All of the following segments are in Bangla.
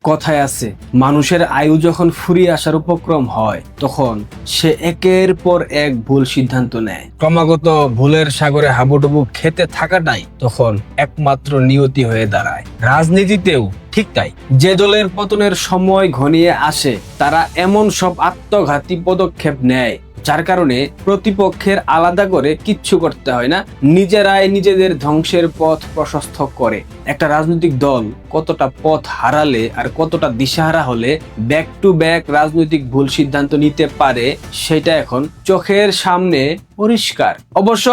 কথায় আছে, মানুষের আয়ু যখন ফুরিয়ে আসার উপক্রম হয় তখন সে একের পর এক ভুল সিদ্ধান্ত নেয়। ক্রমাগত ভুলের সাগরে হাবুডুবু খেতে থাকাটাই তখন একমাত্র নিয়তি হয়ে দাঁড়ায়। রাজনীতিতেও ঠিক তাই। যে দলের পতনের সময় ঘনিয়ে আসে তারা এমন সব আত্মঘাতী পদক্ষেপ নেয় যার কারণে প্রতিপক্ষের আলাদা করে কিচ্ছু করতে হয় না, নিজেরাই নিজেদের ধ্বংসের পথ প্রশস্ত করে। একটা রাজনৈতিক দল কতটা পথ হারালে আর কতটা দিশাহারা হলে ব্যাক টু ব্যাক রাজনৈতিক ভুল সিদ্ধান্ত নিতে পারে সেটা এখন চোখের সামনে পরিষ্কার। অবশ্য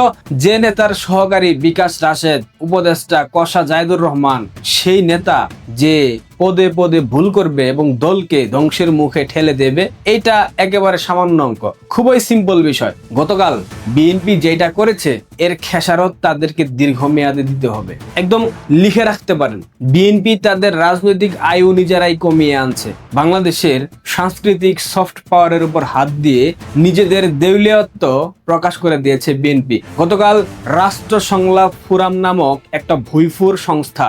যে নেতার সহকারী বিকাশ রাশেদ, উপদেষ্টা কষা জায়েদুর রহমান, সেই নেতা যে পদে পদে ভুল করবে এবং দলকে ধ্বংসের মুখে ঠেলে দেবে, এটা একেবারে সামান্য অঙ্ক, খুবই সিম্পল বিষয়। গতকাল বিএনপি যেটা করেছে এর খেসারত তাদেরকে দীর্ঘমেয়াদে দিতে হবে। একদম লিখে রাখতে পারেন, বিএনপি তাদের রাজনৈতিক আয়ু নিজেরাই কমিয়ে আনছে। বাংলাদেশের সাংস্কৃতিক সফট পাওয়ারের উপর হাত দিয়ে নিজেদের দেউলিয়ত্ব প্রকাশ করে দিয়েছে বিএনপি। গতকাল রাষ্ট্র সংলাপ ফোরাম নামক একটা ভুইফুর সংস্থা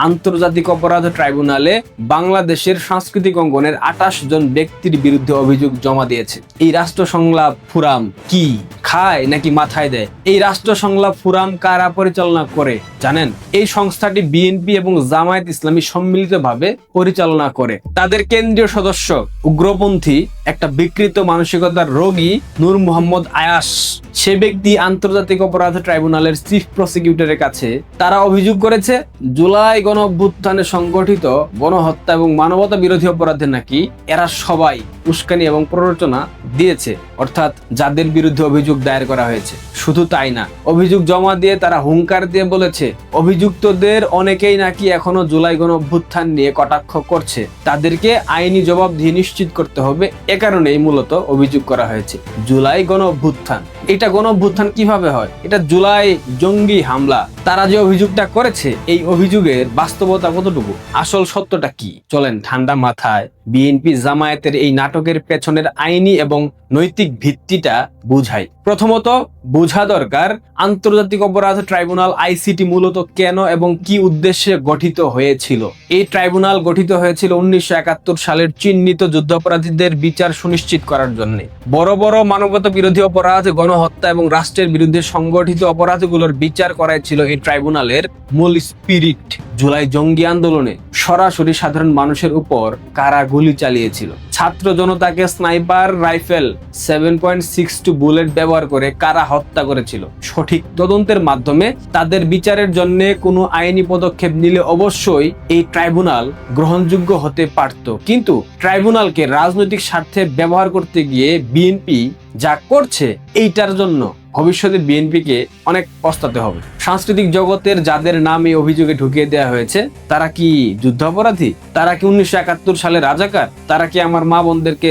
আন্তর্জাতিক অপরাধ ট্রাইব্যুনালে বাংলাদেশের সাংস্কৃতিক অঙ্গনের 28 জন ব্যক্তির বিরুদ্ধে অভিযোগ জমা দিয়েছে। এই রাষ্ট্র সংলাপ ফোরাম কি খায় নাকি মাথায় দেয়? এই রাষ্ট্র সংলাপ ফোরাম কারা পরিচালনা করে জানেন? এই সংস্থাটি বিএনপি এবং জামায়াত ইসলামী সম্মিলিতভাবে পরিচালনা করে। তাদের কেন্দ্রীয় সদস্য উগ্রপন্থী একটা বিকৃত মানসিকতার রোগী নূর মোহাম্মদ আয়াস। সে ব্যক্তি আন্তর্জাতিক অপরাধ ট্রাইব্যুনালের চিফ প্রসিকিউটরের কাছে তারা অভিযোগ করেছে জুলাই গণ অভ্যুত্থানে সংগঠিত গণহত্যা এবং মানবতা বিরোধী অপরাধে নাকি এরা সবাই উস্কানি এবং প্ররোচনা দিয়েছে, অর্থাৎ যাদের বিরুদ্ধে অভিযোগ দায়ের করা হয়েছে। শুধু তাই না, অভিযোগ জমা দিয়ে তারা হুঙ্কার দিয়ে বলেছে অভিযুক্তদের অনেকেই নাকি এখনো জুলাই গণ অভ্যুত্থান নিয়ে কটাক্ষ করছে, তাদেরকে আইনি জবাবদিহি নিশ্চিত করতে হবে। এ কারণেই মূলত অভিযোগ করা হয়েছে জুলাই গণ অভ্যুত্থান। এটা গণ অভ্যুত্থান কিভাবে হয়? এটা জুলাই জঙ্গি হামলা। তারা যে অভিযোগটা করেছে এই অভিযোগের বাস্তবতা কতটুকু, আসল সত্যটা কি, চলেন ঠান্ডা মাথায় বিএনপি জামায়াতের এই নাটকের পেছনের আইনি এবং নৈতিক ভিত্তিটা বুঝাই। প্রথমত বোঝা দরকার আন্তর্জাতিক অপরাধ ট্রাইব্যুনাল আইসিটি মূলত কেন এবং কি উদ্দেশ্যে গঠিত হয়েছিল। এই ট্রাইব্যুনাল গঠিত হয়েছিল 1971 সালের চিহ্নিত যুদ্ধাপরাধীদের বিচার সুনিশ্চিত করার জন্য। বড় বড় মানবতা বিরোধী অপরাধ, গণহত্যা এবং রাষ্ট্রের বিরুদ্ধে সংগঠিত অপরাধগুলোর বিচার করাই ছিল এই ট্রাইব্যুনালের মূল স্পিরিট। জুলাই জঙ্গি আন্দোলনে সরাসরি সাধারণ মানুষের উপর কারা গুলি চালিয়েছিল, ছাত্র জনতাকে স্নাইপার রাইফেল 7.62 বুলেট ব্যবহার করে কারা হত্যা করেছিল, সঠিক তদন্তের মাধ্যমে তাদের বিচারের জন্য কোনো আইনি পদক্ষেপ নিলে অবশ্যই এই ট্রাইব্যুনাল গ্রহণযোগ্য হতে পারত। কিন্তু ট্রাইব্যুনালকে রাজনৈতিক স্বার্থে ব্যবহার করতে গিয়ে বিএনপি যা করছে এইটার জন্য ভবিষ্যতে বিএনপিকে অনেক পস্তাতে হবে। সাংস্কৃতিক জগতের যাদের নাম এই অভিযোগে ঢুকিয়ে দেওয়া হয়েছে তারা কি যুদ্ধাপরাধী? তারা কি 1971 সালে রাজাকার? তারা কি আমার মা বোনদেরকে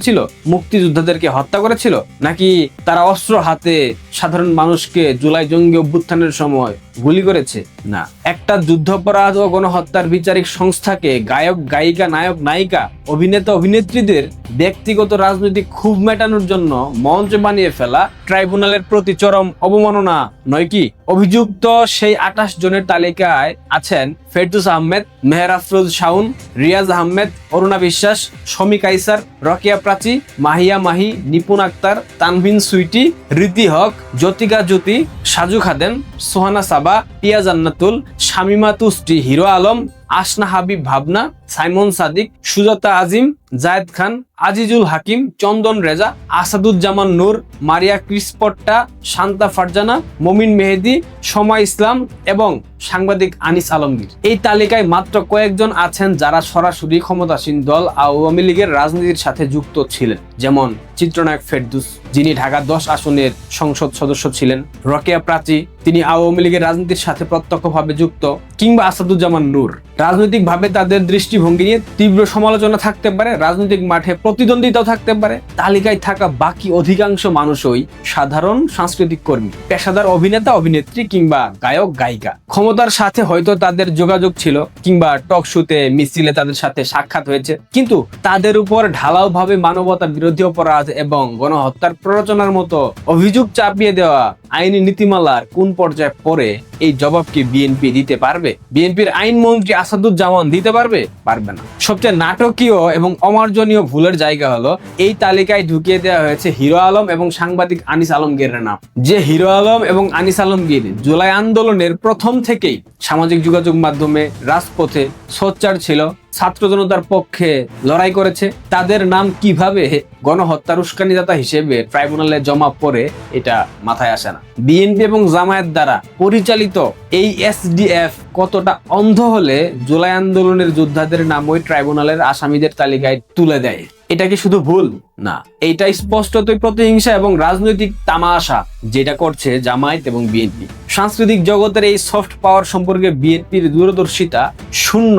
ছিল, মুক্তিযোদ্ধাদেরকে হত্যা করেছিল? নাকি তারা অস্ত্র হাতে সাধারণ মানুষকে জুলাই জঙ্গি অভ্যুত্থানের সময় গুলি করেছে? না, একটা যুদ্ধাপরাধ ও গণহত্যার বিচারিক সংস্থাকে গায়ক গায়িকা, নায়ক নায়িকা, অভিনেতা অভিনেত্রীদের ব্যক্তিগত রাজনৈতিক ক্ষোভ মেটানোর জন্য মঞ্চ বানিয়ে ফেলা ট্রাইব্যুনালের প্রতি চরম অবমাননা নয় কি? অভিযুক্ত সেই 28 জনের তালিকায় আছেন ফেরদৌস আহমেদ, মেহের আফরোজ শাওন, রিয়াজ আহমেদ, অরুণা বিশ্বাস, শমী কাইসার, রকিয়া প্রাচী, মাহিয়া মাহি, নিপুণ আক্তার, তানভিন সুইটি, রীতি হক, জ্যোতিকা জ্যোতি, সাজু খাদেম, সোহানা সাবা, পিয়া জান্নাতুল, শামিমা তুষ্টি, হিরো আলম, আসনা হাবিব ভাবনা, সাইমন সাদিক, সুজাতা আজিম, জায়েদ খান, আজিজুল হাকিম, চন্দন রেজা, আসাদুজ্জামান নূর, মারিয়া ক্রিসপট্টা, শান্তা ফারজানা, মমিন মেহেদি, সমা ইসলাম এবং সাংবাদিক আনিস আলমগীর। এই তালিকায় মাত্র কয়েকজন আছেন যারা সরাসরি ক্ষমতাসীন দল আওয়ামী লীগের রাজনীতির সাথে যুক্ত ছিলেন, যেমন চিত্রনায়ক ফেরদৌস, যিনি ঢাকা 10 আসনের সংসদ সদস্য ছিলেন, রকিয়া প্রাচী, তিনি আওয়ামী লীগের রাজনীতির সাথে প্রত্যক্ষভাবে যুক্ত, কিংবা আসাদুজ্জামান নূর। রাজনৈতিকভাবে তাদের দৃষ্টিভঙ্গি নিয়ে তীব্র সমালোচনা থাকতে পারে, রাজনৈতিক মাঠে প্রতিদ্বন্দ্বিতাও থাকতে পারে। তালিকায় থাকা বাকি অধিকাংশ মানুষই সাধারণ সাংস্কৃতিক কর্মী, পেশাদার অভিনেতা অভিনেত্রী কিংবা গায়ক গায়িকা। ক্ষমতার সাথে হয়তো তাদের যোগাযোগ ছিল কিংবা টক শোতে মিছিলে তাদের সাথে সাক্ষাৎ হয়েছে, কিন্তু তাদের উপর ঢালাওভাবে মানবতা বিরোধী অপরাধ এবং গণহত্যার প্ররোচনার মতো অভিযোগ চাপিয়ে দেওয়া আইনি নীতিমালার কোন পর্যায়ে পরে এই জবাব কি বিএনপি দিতে পারবে? বিএনপির আইনমন্ত্রী আসাদুজ্জামান দিতে পারবে? পারবে না। সবচেয়ে নাটকীয় এবং অমার্জনীয় ভুলের জায়গা হলো এই তালিকায় ঢুকিয়ে দেওয়া হয়েছে হিরো আলম এবং সাংবাদিক আনিস আলমগীরের নাম। যে হিরো আলম এবং আনিস আলমগীর জুলাই আন্দোলনের প্রথম থেকেই সামাজিক যোগাযোগ মাধ্যমে রাজপথে সোচ্চার ছিল, ছাত্র জনতার পক্ষে লড়াই করেছে, তাদের নাম কিভাবে গণহত্যার উস্কানিদাতা হিসেবে ট্রাইব্যুনালে জমা পড়ে এটা মাথায় আসে না। বিএনপি এবং জামায়াত দ্বারা পরিচালিত এই এসডিএফ কতটা অন্ধ হলে জুলাই আন্দোলনের যোদ্ধাদের নাম ওই ট্রাইব্যুনালের আসামিদের তালিকায় তুলে দেয়? এটা কি শুধু ভুল না, এইটা স্পষ্টতই প্রতিহিংসা এবং রাজনৈতিক তামাশা যেটা করছে জামায়াত এবং বিএনপি। সাংস্কৃতিক জগতের এই সফট পাওয়ার সম্পর্কে বিএনপির দূরদর্শিতা শূন্য।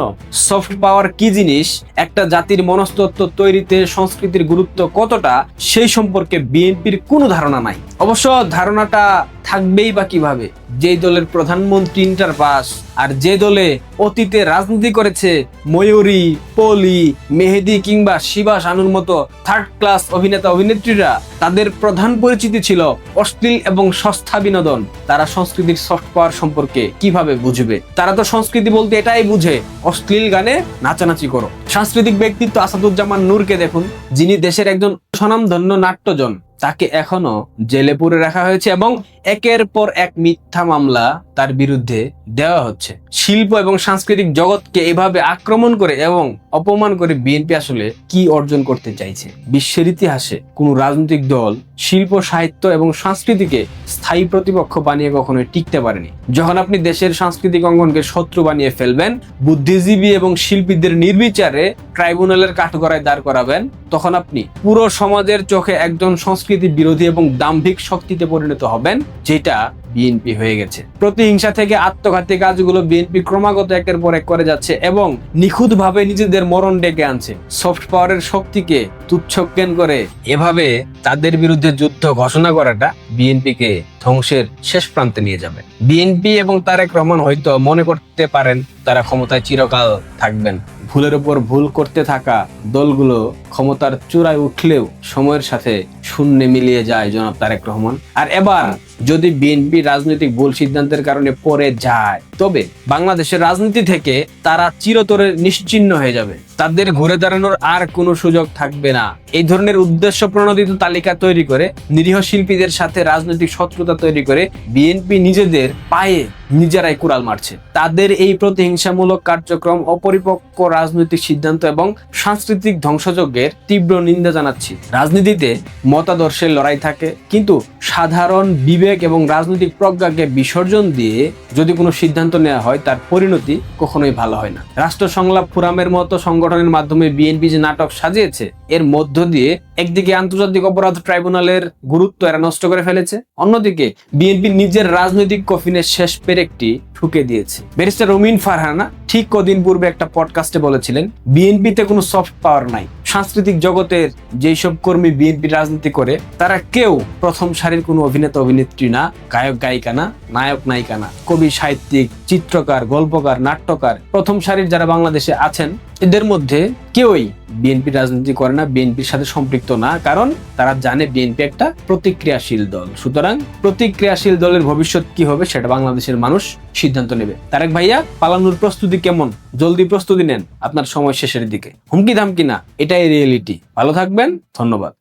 সফট পাওয়ার কি জিনিস, একটা জাতির মনস্তত্ত্ব তৈরিতে সংস্কৃতির গুরুত্ব কতটা, সেই সম্পর্কে বিএনপির কোনো ধারণা নাই। অবশ্য ধারণাটা থাকবেই বা কিভাবে? যেই দলের প্রধানমন্ত্রী ইন্টার পাস আর যে দলে অতীতে রাজনীতি করেছে ময়ূরী, পলি, মেহেদি কিংবা শিবা শানুর মতো থার্ড ক্লাস অভিনেতা অভিনেত্রীরা, তাদের প্রধান পরিচিতি ছিল অশ্লীল এবং সস্তা বিনোদন। তারা সংস্কৃতির সফট পাওয়ার সম্পর্কে কিভাবে বুঝবে? তারা তো সংস্কৃতি বলতে এটাই বুঝে অশ্লীল গানে নাচানাচি করো। সাংস্কৃতিক ব্যক্তিত্ব আসাদুজ্জামান নূরকে দেখুন, যিনি দেশের একজন স্বনামধন্য নাট্যজন, তাকে এখনো জেলে পুরে রাখা হয়েছে এবং একের পর এক মিথ্যা মামলা তার বিরুদ্ধে দেওয়া হচ্ছে। শিল্প এবং সাংস্কৃতিক জগৎকে এভাবে আক্রমণ করে এবং অপমান করে বিএনপি আসলে কি অর্জন করতে চাইছে? বিশ্বের ইতিহাসে কোন রাজনৈতিক দল শিল্প, সাহিত্য এবং সংস্কৃতিকে স্থায়ী প্রতিপক্ষ বানিয়ে কখনোই টিকতে পারেনি। যখন আপনি দেশের সাংস্কৃতিক অঙ্গনকে শত্রু বানিয়ে ফেলবেন, বুদ্ধিজীবী এবং শিল্পীদের নির্বিচারে ট্রাইব্যুনালের কাঠগড়ায় দাঁড় করাবেন, তখন আপনি পুরো সমাজের চোখে একজন সংস্কৃতি বিরোধী এবং দাম্ভিক শক্তিতে পরিণত হবেন, যেটা বিএনপি হয়ে গেছে। প্রতিহিংসা থেকে আত্মঘাতী কাজগুলো বিএনপি ক্রমাগত একের পর এক করে যাচ্ছে এবং নিখুঁতভাবে নিজেদের মরণ ডেকে আনছে। সফট পাওয়ারের শক্তিকে তুচ্ছজ্ঞান করে এভাবে তাদের বিরুদ্ধে যুদ্ধ ঘোষণা করাটা বিএনপিকে ধ্বংসের শেষ প্রান্তে নিয়ে যাবে। বিএনপি এবং তারেক রহমান হয়তো মনে করতে পারেন তারা ক্ষমতায় চিরকাল থাকবেন। ভুলের উপর ভুল করতে থাকা দলগুলো ক্ষমতার চূড়ায় উঠলেও সময়ের সাথে শূন্যে মিলিয়ে যায় জনাব তারেক রহমান। আর এবার যদি বিএনপি রাজনৈতিক ভুল সিদ্ধান্তের কারণে পড়ে যায়, তবে বাংলাদেশের রাজনীতি থেকে তারা চিরতরে নিশ্চিহ্ন হয়ে যাবে। তাদের ঘুরে দাঁড়ানোর আর কোনো সুযোগ থাকবে না। এই ধরনের উদ্দেশ্য প্রণোদিত তালিকা তৈরি করে, নিরীহ শিল্পীদের সাথে রাজনৈতিক শত্রুতা তৈরি করে বিএনপি নিজেদের পায়ে নিজেরাই কুড়াল মারছে। তাদের এই প্রতিহিংসামূলক কার্যক্রম, অপরিপক্ক রাজনৈতিক সিদ্ধান্ত এবং সাংস্কৃতিক ধ্বংসযজ্ঞের তীব্র নিন্দা জানাচ্ছি। রাজনীতিতে মতাদর্শের লড়াই থাকে, কিন্তু সাধারণ বিবেক এবং রাজনৈতিক প্রজ্ঞাকে বিসর্জন দিয়ে যদি কোনো সিদ্ধান্ত নেওয়া হয়, তার পরিণতি কখনোই ভালো হয় না। রাষ্ট্র সংলাপ ফোরামের মতো সংগঠনের মাধ্যমে বিএনপি যে নাটক সাজিয়েছে, এর মধ্য দিয়ে একদিকে আন্তর্জাতিক অপরাধ ট্রাইব্যুনালের গুরুত্ব এরা নষ্ট করে ফেলেছে, অন্যদিকে বিএনপি নিজের রাজনৈতিক কফিনের শেষ পেরেকটি ঠুকে দিয়েছে। ব্যারিস্টার রুমিন ফারহানা ঠিক কদিন পূর্বে একটা পডকাস্টে বলেছিলেন, বিএনপিতে কোনো সফট পাওয়ার নাই। সাংস্কৃতিক জগতের যেই সব কর্মী বিএনপি রাজনীতি করে, তারা কেউ প্রথম সারির কোনো অভিনেতা অভিনেত্রী না, গায়ক গায়িকা না, নায়ক নায়িকা না, কবি, সাহিত্যিক, চিত্রকার, গল্পকার, নাট্যকার, প্রথম সারির যারা বাংলাদেশে আছেন, এদের মধ্যে কেউই বিএনপি রাজনীতি করে না, বিএনপির সাথে সম্পৃক্ত না, কারণ তারা জানে বিএনপি একটা প্রতিক্রিয়াশীল দল। সুতরাং প্রতিক্রিয়াশীল দলের ভবিষ্যৎ কি হবে সেটা বাংলাদেশের মানুষ সিদ্ধান্ত নেবে। তারেক ভাইয়া, পালানোর প্রস্তুতি কেমন? জলদি প্রস্তুতি নেন, আপনার সময় শেষের দিকে। হুমকি ধামকি না, এটাই রিয়েলিটি। ভালো থাকবেন, ধন্যবাদ।